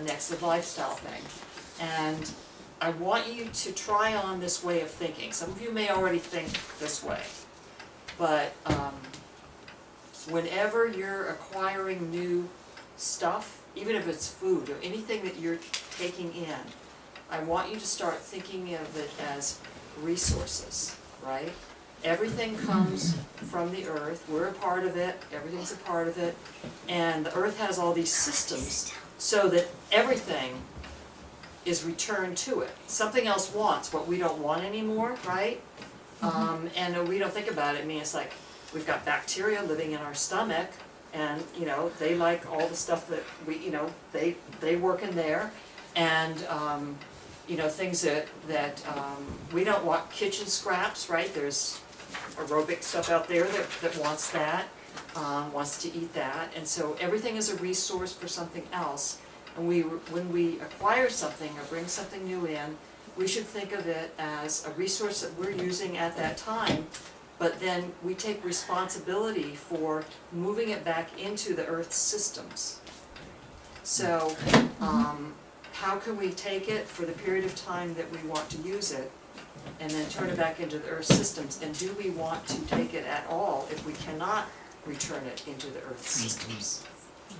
Next, the lifestyle thing. And I want you to try on this way of thinking. Some of you may already think this way, but whenever you're acquiring new stuff, even if it's food or anything that you're taking in, I want you to start thinking of it as resources, right? Everything comes from the earth, we're a part of it, everything's a part of it, and the earth has all these systems so that everything is returned to it. Something else wants what we don't want anymore, right? And we don't think about it. I mean, it's like we've got bacteria living in our stomach, and you know they like all the stuff that we, you know, they work in there, and you know, things that we don't want. Kitchen scraps, right? There's aerobic stuff out there that wants that, wants to eat that, and so everything is a resource for something else. And when we acquire something or bring something new in, we should think of it as a resource that we're using at that time, but then we take responsibility for moving it back into the Earth's systems. So, how can we take it for the period of time that we want to use it, and then turn it back into the Earth's systems? And do we want to take it at all if we cannot return it into the Earth's systems?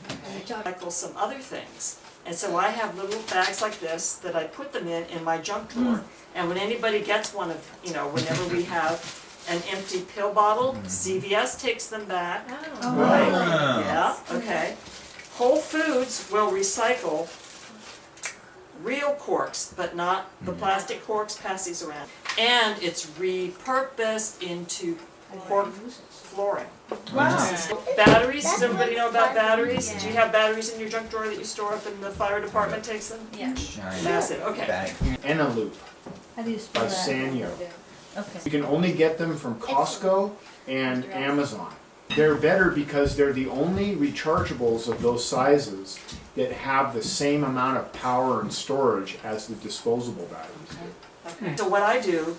Okay. Tackle some other things. And so I have little bags like this that I put them in my junk drawer. And when anybody gets one of, you know, whenever we have an empty pill bottle, CVS takes them back. Oh. Right? Wow. Yeah, okay. Whole Foods will recycle real corks, but not the plastic corks. Pass these around. And it's repurposed into cork flooring. Wow. So batteries, does everybody know about batteries? Do you have batteries in your junk drawer that you store up and the fire department takes them? Yeah. Massive, okay. Analoop How do you by spell that? Sanyo. Okay. You can only get them from Costco and Amazon. They're better because they're the only rechargeables of those sizes that have the same amount of power and storage as the disposable batteries do. Okay. So what I do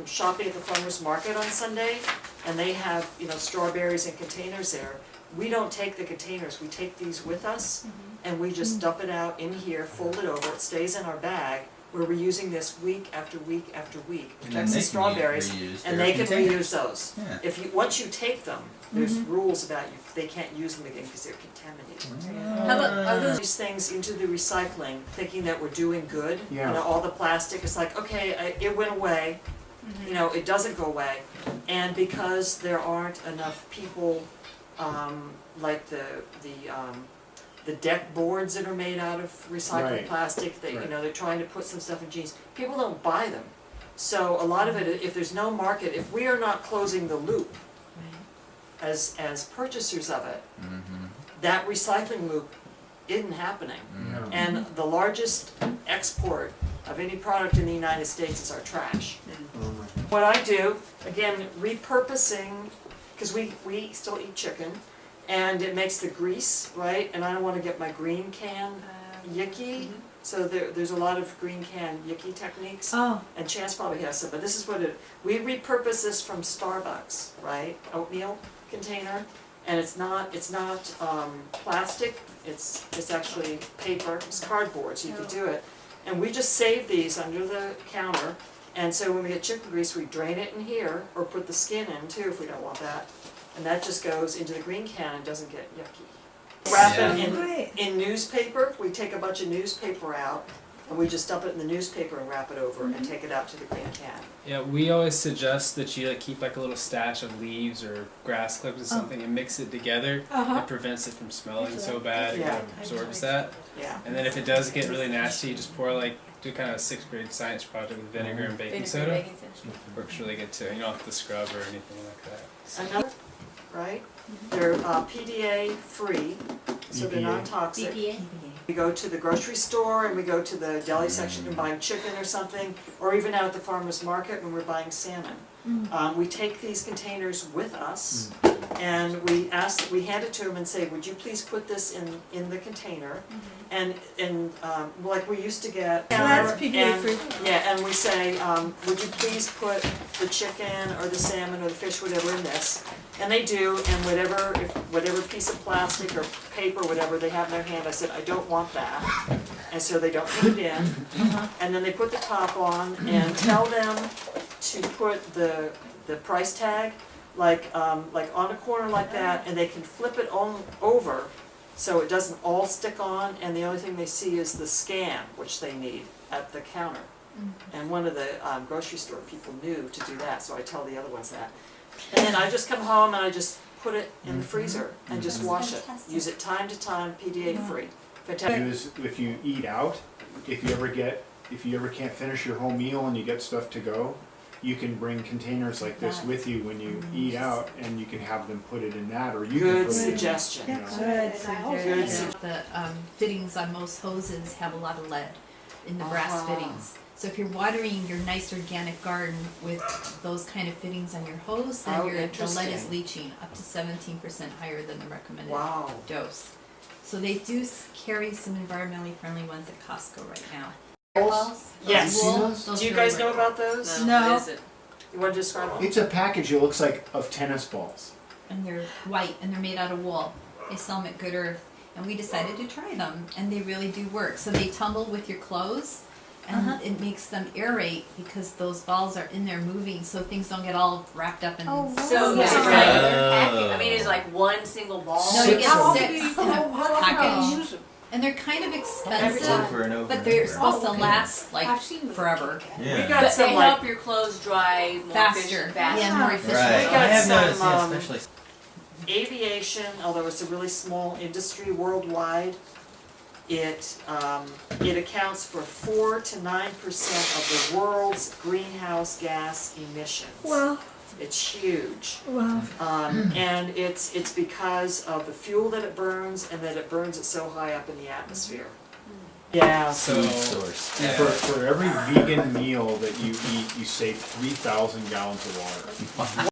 shopping at the farmer's market on Sunday, and they have, you know, strawberries in containers there. We don't take the containers, we take these with us, and we just dump it out in here, fold it over, it stays in our bag, where we're using this week after week after week. Protects the strawberries, and they can reuse those. Yeah. If you, once you take them, there's rules about you, they can't use them again because they're contaminated. How about, are those These things into the recycling, thinking that we're doing good. Yeah. You know, all the plastic, it's like, okay, it went away, you know, it doesn't go away. And because there aren't enough people, like the deck boards that are made out of recycled Right. plastic, that, you Right. know, they're trying to put some stuff in jeans. People don't buy them. So a lot of it, if there's no market, if we are not closing the loop as purchasers of it, that recycling loop isn't happening. No. And the largest export of any product in the United States is our trash. What I do, again, repurposing, because we still eat chicken, and it makes the grease, right? And I don't want to get my green can yicky, so there's a lot of green can yicky techniques. Oh. And Chance probably has some, but this is what we repurpose this from Starbucks, right? Oatmeal container, and it's not plastic, it's actually paper, it's cardboard, so you can do it. And we just save these under the counter, and so when we get chicken grease, we drain it in here, or put the skin in too if we don't want that. And that just goes into the green can and doesn't get yucky. Wrap it in newspaper, we take a bunch of newspaper out, and we just dump it in the newspaper and wrap it over and take it out to the green can. Yeah, we always suggest that you keep like a little stash of leaves or grass clips or something and mix it together. It prevents it from smelling so bad. It kind of absorbs that. Yeah. And then if it does get really nasty, you just pour do kind of a 6th grade science project with vinegar and baking soda. Works really good too. You don't have to scrub or anything like that. So. Another, right? They're PDA free, so they're not toxic. BPA? We go to the grocery store and we go to the deli section and buying chicken or something, or even out at the farmer's market when we're buying salmon. We take these containers with us, and we hand it to them and say, would you please put this in the container? And like we used to get. So that's PDA free. Yeah, and we say, would you please put the chicken or the salmon or the fish, whatever, in this? And they do, and whatever piece of plastic or paper, whatever they have in their hand, I said, I don't want that. And so they don't put it in. And then they put the top on and tell them to put the price tag, like on a corner like that, and they can flip it over so it doesn't all stick on, and the only thing they see is the scan, which they need at the counter. And one of the grocery store people knew to do that, so I tell the other ones that. And then I just come home and I just put it in the freezer and just wash it. Use it time to time, PDA free. Fantastic. If you eat out, if you ever can't finish your whole meal and you get stuff to go, you can bring containers like this with you when you eat out, and you can have them put it in that, or you can Good put suggestion. it in, you know. Good Good suggestion. The fittings on most hoses have a lot of lead in the brass fittings. So if you're watering your nice organic garden with those kind of fittings on your hose, then the lead interesting. is leaching up to 17% higher than the recommended Wow. dose. So they do carry some environmentally friendly ones at Costco right now. Yes. Wool, those? those Do you really guys know work. about those? No. What is it? You want to describe them? It's a package that looks like of tennis balls. And they're white and they're made out of wool. They sell them at Good Earth. And we decided to try them, and they really do work. So they tumble with your clothes, and it makes them aerate because those balls are in there moving, so things don't get all wrapped up in. Oh, wow. So Yeah. is it regular package? I mean, is it like one single ball? No, you Six get of 6 in a package, and they're kind of expensive, Over and over. but they're supposed to okay. last like I've seen them. forever, We Yeah. got But some they like help your clothes dry more faster, faster. yeah, more efficient. Right. got I have some, noticed, yeah, especially. aviation, although it's a really small industry worldwide. It accounts for 4 to 9% of the world's greenhouse gas emissions. Wow, It's huge. wow. And it's because of the fuel that it burns, and that it burns it so high up in the atmosphere. Yeah. So, Food source. yeah. For every vegan meal that you eat, you save 3,000 gallons of water.